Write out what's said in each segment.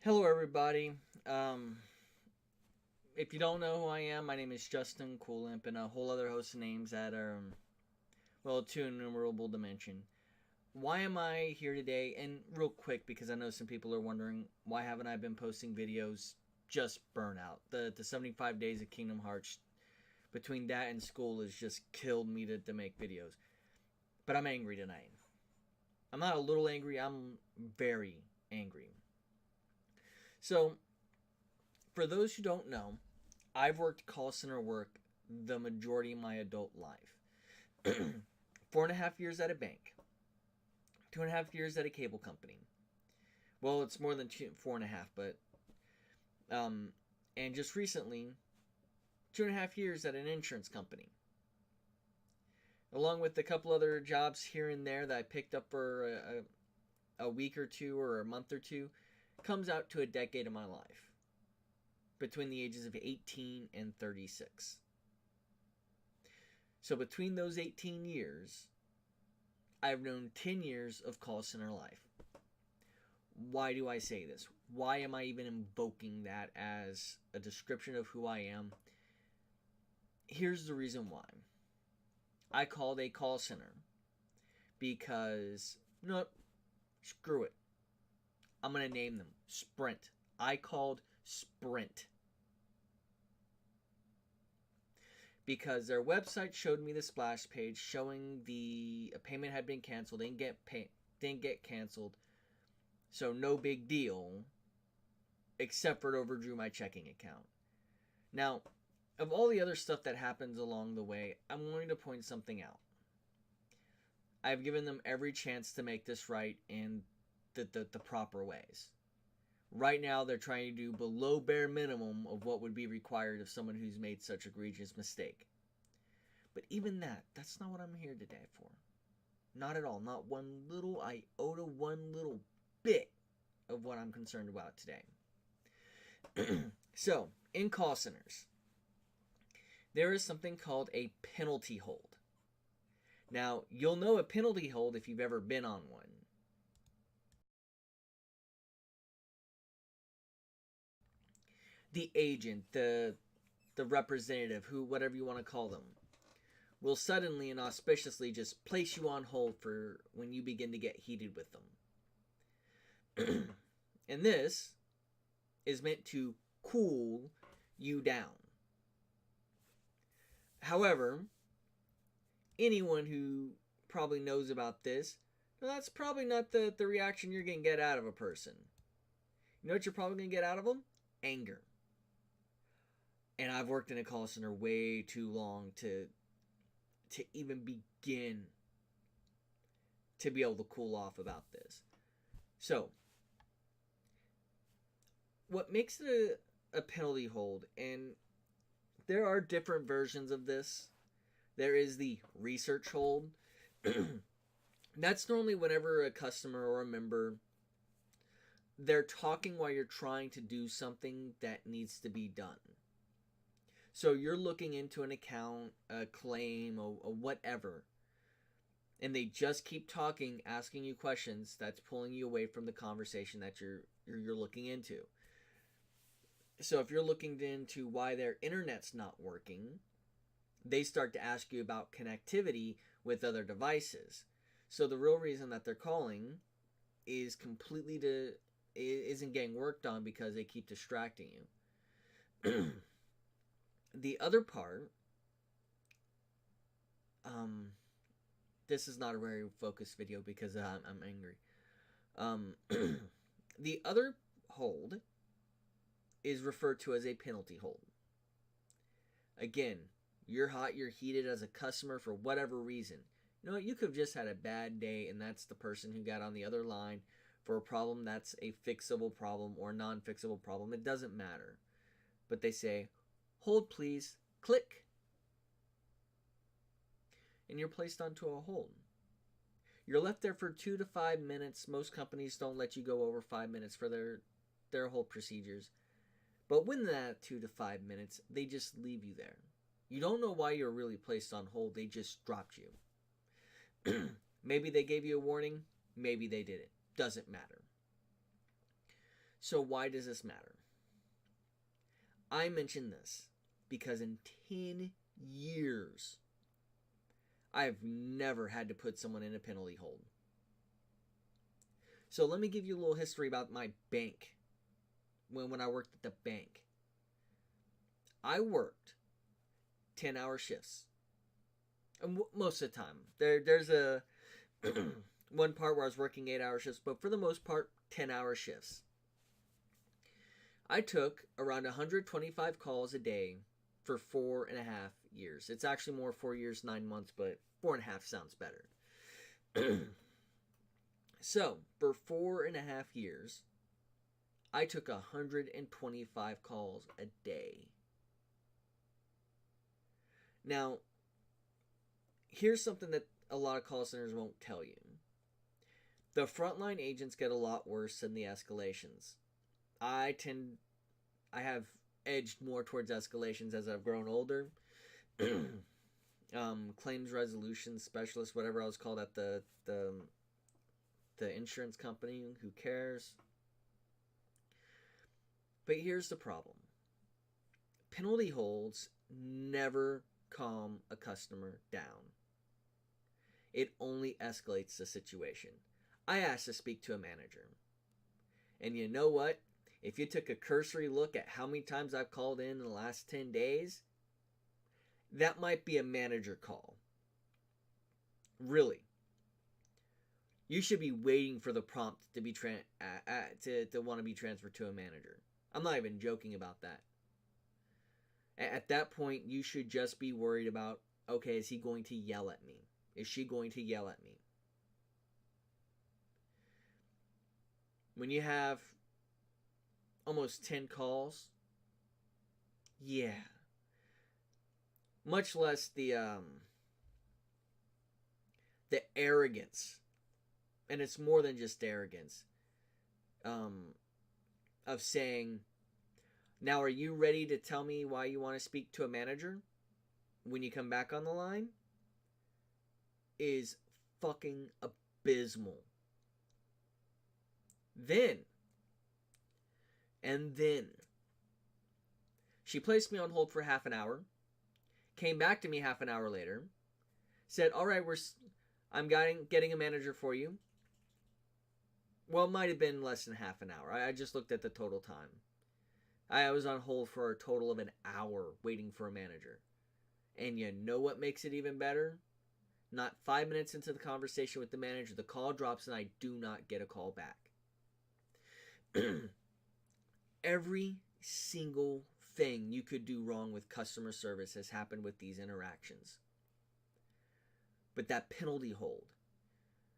Hello, everybody. If you don't know who I am, my name is Justin KewlImp, and a whole other host of names that are, well, too innumerable to mention. Why am I here today? And real quick, because I know some people are wondering, why haven't I been posting videos? Just burnout. The 75 days of Kingdom Hearts, between that and school, has just killed me to make videos. But I'm angry tonight. I'm not a little angry, I'm very angry. So, for those who don't know, I've worked call center work the majority of my adult life. 4.5 years at a bank, 2.5 years at a cable company. Well, it's more than 4.5, but and just recently, 2.5 years at an insurance company, along with a couple other jobs here and there that I picked up for a week or two or a month or two, comes out to a decade of my life, between the ages of 18 and 36. So between those 18 years, I've known 10 years of call center life. Why do I say this? Why am I even invoking that as a description of who I am? Here's the reason why. I called a call center because, nope, screw it. I'm going to name them Sprint. I called Sprint because their website showed me the splash page showing a payment had been canceled, didn't get canceled, so no big deal, except for it overdrew my checking account. Now, of all the other stuff that happens along the way, I'm going to point something out. I've given them every chance to make this right in the proper ways. Right now, they're trying to do below bare minimum of what would be required of someone who's made such egregious mistake. But even that's not what I'm here today for. Not at all. Not one little iota, one little bit of what I'm concerned about today. So, in call centers, there is something called a penalty hold. Now, you'll know a penalty hold if you've ever been on one. The agent, the representative, whatever you want to call them, will suddenly and auspiciously just place you on hold for when you begin to get heated with them. And this is meant to cool you down. However, anyone who probably knows about this, that's probably not the reaction you're going to get out of a person. You know what you're probably going to get out of them? Anger. And I've worked in a call center way too long to even begin to be able to cool off about this. So, what makes it a penalty hold, and there are different versions of this. There is the research hold. That's normally whenever a customer or a member, they're talking while you're trying to do something that needs to be done. So you're looking into an account, a claim, a whatever, and they just keep talking, asking you questions. That's pulling you away from the conversation that you're looking into. So if you're looking into why their internet's not working, they start to ask you about connectivity with other devices. So the real reason that they're calling is isn't getting worked on because they keep distracting you. The other part, this is not a very focused video because I'm angry. The other hold is referred to as a penalty hold. Again, you're hot, you're heated as a customer for whatever reason. You know what? You could have just had a bad day, and that's the person who got on the other line for a problem that's a fixable problem or non-fixable problem. It doesn't matter. But they say, hold please, click. And you're placed onto a hold. You're left there for 2 to 5 minutes. Most companies don't let you go over 5 minutes for their hold procedures. But within that 2 to 5 minutes, they just leave you there. You don't know why you're really placed on hold. They just dropped you. Maybe they gave you a warning. Maybe they didn't. Doesn't matter. So why does this matter? I mention this because in 10 years, I've never had to put someone in a penalty hold. So let me give you a little history about my bank. When I worked at the bank, I worked 10-hour shifts. And most of the time. There's a one part where I was working 8-hour shifts, but for the most part, 10-hour shifts. I took around 125 calls a day for 4.5 years. It's actually more 4 years, 9 months, but 4.5 sounds better. So, for 4.5 years, I took 125 calls a day. Now, here's something that a lot of call centers won't tell you. The frontline agents get a lot worse than the escalations. I have edged more towards escalations as I've grown older. Claims resolution specialist, whatever I was called at the insurance company. Who cares? But here's the problem. Penalty holds never calm a customer down. It only escalates the situation. I asked to speak to a manager. And you know what? If you took a cursory look at how many times I've called in the last 10 days, that might be a manager call. Really. You should be waiting for the prompt to be to want to be transferred to a manager. I'm not even joking about that. At that point, you should just be worried about, okay, is he going to yell at me? Is she going to yell at me? When you have almost 10 calls, yeah. Much less the arrogance, and it's more than just arrogance, of saying, now are you ready to tell me why you want to speak to a manager when you come back on the line? Is fucking abysmal. Then she placed me on hold for half an hour, came back to me half an hour later, said, all right, I'm getting a manager for you. Well, it might have been less than half an hour. I just looked at the total time. I was on hold for a total of an hour waiting for a manager. And you know what makes it even better? Not 5 minutes into the conversation with the manager, the call drops and I do not get a call back. Every single thing you could do wrong with customer service has happened with these interactions. But that penalty hold.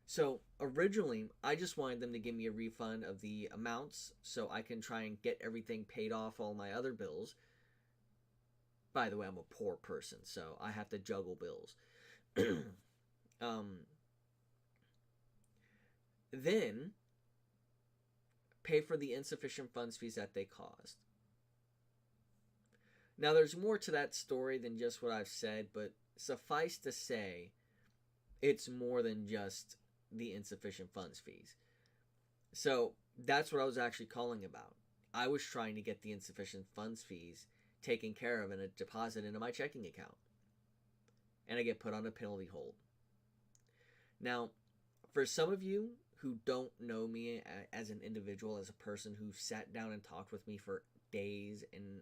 So originally, I just wanted them to give me a refund of the amounts so I can try and get everything paid off, all my other bills. By the way, I'm a poor person, so I have to juggle bills. Then pay for the insufficient funds fees that they caused. Now, there's more to that story than just what I've said, but suffice to say, it's more than just the insufficient funds fees. So that's what I was actually calling about. I was trying to get the insufficient funds fees taken care of and a deposit into my checking account. And I get put on a penalty hold. Now, for some of you who don't know me as an individual, as a person who sat down and talked with me for days and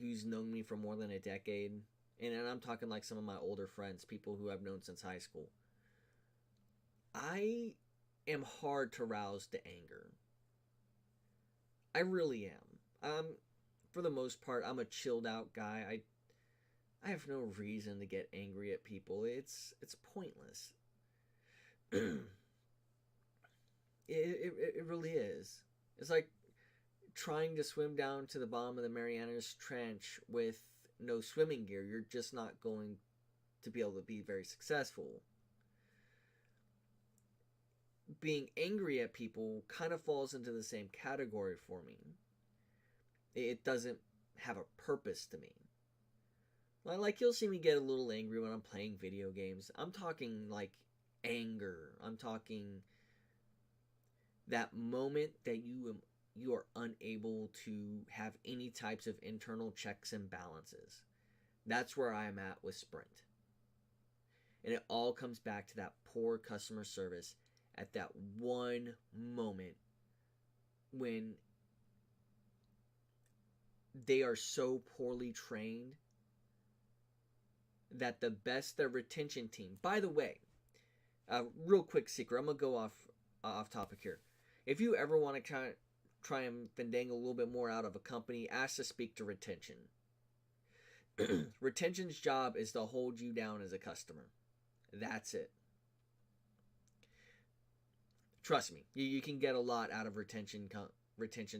who's known me for more than a decade, and I'm talking like some of my older friends, people who I've known since high school, I am hard to rouse to anger. I really am. For the most part, I'm a chilled out guy. I have no reason to get angry at people. It's pointless. It really is. It's like trying to swim down to the bottom of the Marianas Trench with no swimming gear. You're just not going to be able to be very successful. Being angry at people kind of falls into the same category for me. It doesn't have a purpose to me. Like, you'll see me get a little angry when I'm playing video games. I'm talking like anger. I'm talking that moment that you are unable to have any types of internal checks and balances. That's where I am at with Sprint. And it all comes back to that poor customer service at that one moment when they are so poorly trained that their retention team, by the way, real quick secret, I'm going to go off topic here. If you ever want to try and fandangle a little bit more out of a company, ask to speak to retention. Retention's job is to hold you down as a customer. That's it. Trust me, you can get a lot out of retention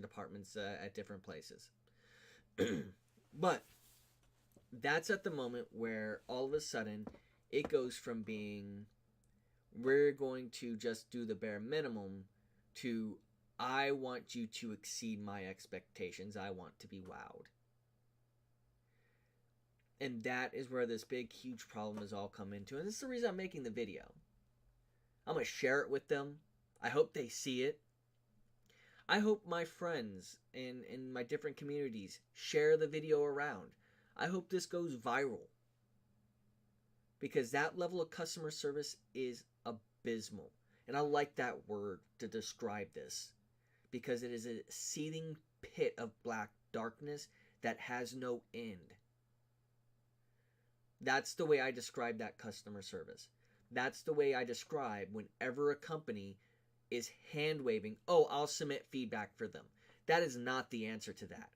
departments at different places. But that's at the moment where all of a sudden it goes from being we're going to just do the bare minimum to I want you to exceed my expectations. I want to be wowed. And that is where this big, huge problem has all come into. And this is the reason I'm making the video. I'm going to share it with them. I hope they see it. I hope my friends in my different communities share the video around. I hope this goes viral. Because that level of customer service is abysmal. And I like that word to describe this. Because it is a seething pit of black darkness that has no end. That's the way I describe that customer service. That's the way I describe whenever a company is hand waving, oh, I'll submit feedback for them. That is not the answer to that.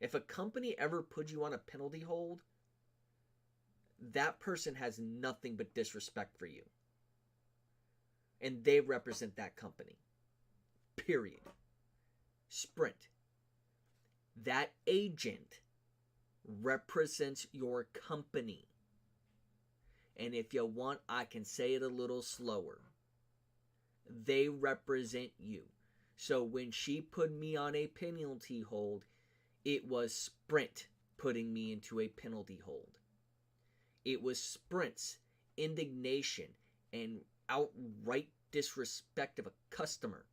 If a company ever put you on a penalty hold, that person has nothing but disrespect for you. And they represent that company. Period. Sprint. That agent represents your company. And if you want, I can say it a little slower. They represent you. So when she put me on a penalty hold, it was Sprint putting me into a penalty hold. It was Sprint's indignation and outright disrespect of a customer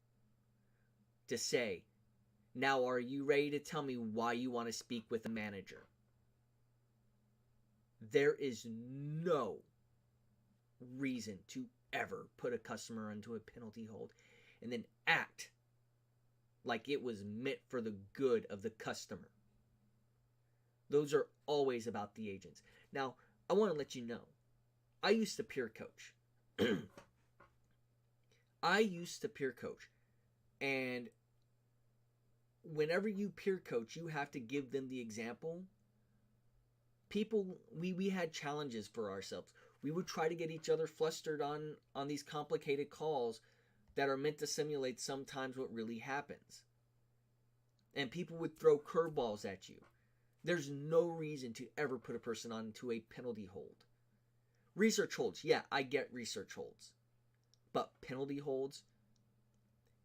to say, now are you ready to tell me why you want to speak with a manager? There is no reason to ever put a customer into a penalty hold and then act like it was meant for the good of the customer. Those are always about the agents. Now, I want to let you know, I used to peer coach. And whenever you peer coach, you have to give them the example. People, we had challenges for ourselves. We would try to get each other flustered on these complicated calls that are meant to simulate sometimes what really happens. And people would throw curveballs at you. There's no reason to ever put a person onto a penalty hold. Research holds, yeah, I get research holds. But penalty holds,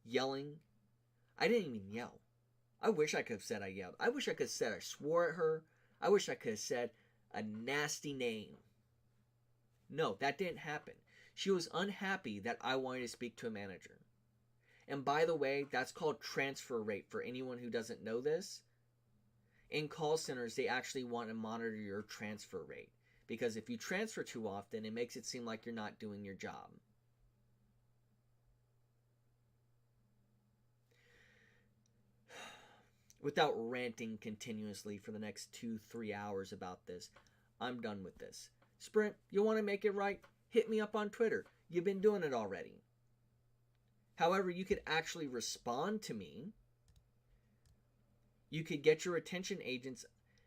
yelling, I didn't even yell. I wish I could have said I yelled. I wish I could have said I swore at her. I wish I could have said a nasty name. No, that didn't happen. She was unhappy that I wanted to speak to a manager. And by the way, that's called transfer rate for anyone who doesn't know this. In call centers, they actually want to monitor your transfer rate. Because if you transfer too often, it makes it seem like you're not doing your job. Without ranting continuously for the next 2-3 hours about this, I'm done with this. Sprint, you want to make it right? Hit me up on Twitter. You've been doing it already. However, you could actually respond to me. You could get your retention agents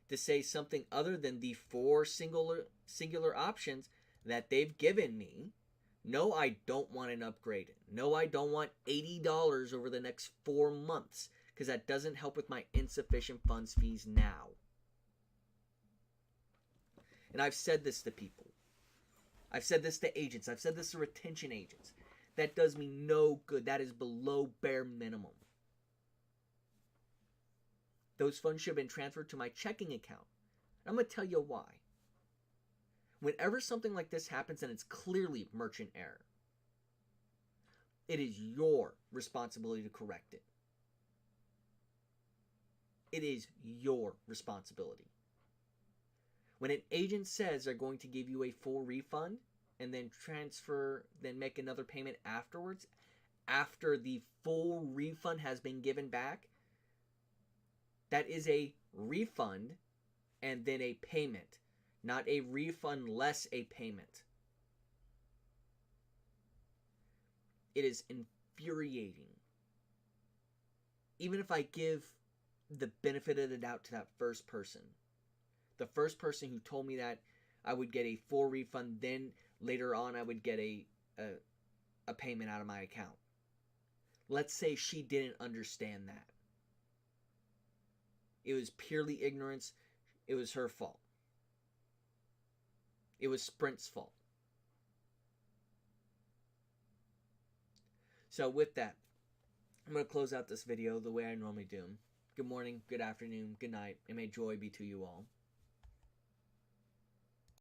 to say something other than the 4 singular options that they've given me. No, I don't want an upgrade. No, I don't want $80 over the next 4 months. Because that doesn't help with my insufficient funds fees now. And I've said this to people. I've said this to agents. I've said this to retention agents. That does me no good. That is below bare minimum. Those funds should have been transferred to my checking account. I'm going to tell you why. Whenever something like this happens and it's clearly merchant error, It is your responsibility to correct it. It is your responsibility. When an agent says they're going to give you a full refund and then then make another payment afterwards, after the full refund has been given back, that is a refund and then a payment, not a refund less a payment. It is infuriating. Even if I give the benefit of the doubt to that first person, the first person who told me that I would get a full refund, then later on I would get a payment out of my account. Let's say she didn't understand that. It was purely ignorance. It was her fault. It was Sprint's fault. So with that, I'm going to close out this video the way I normally do. Good morning, good afternoon, good night, and may joy be to you all.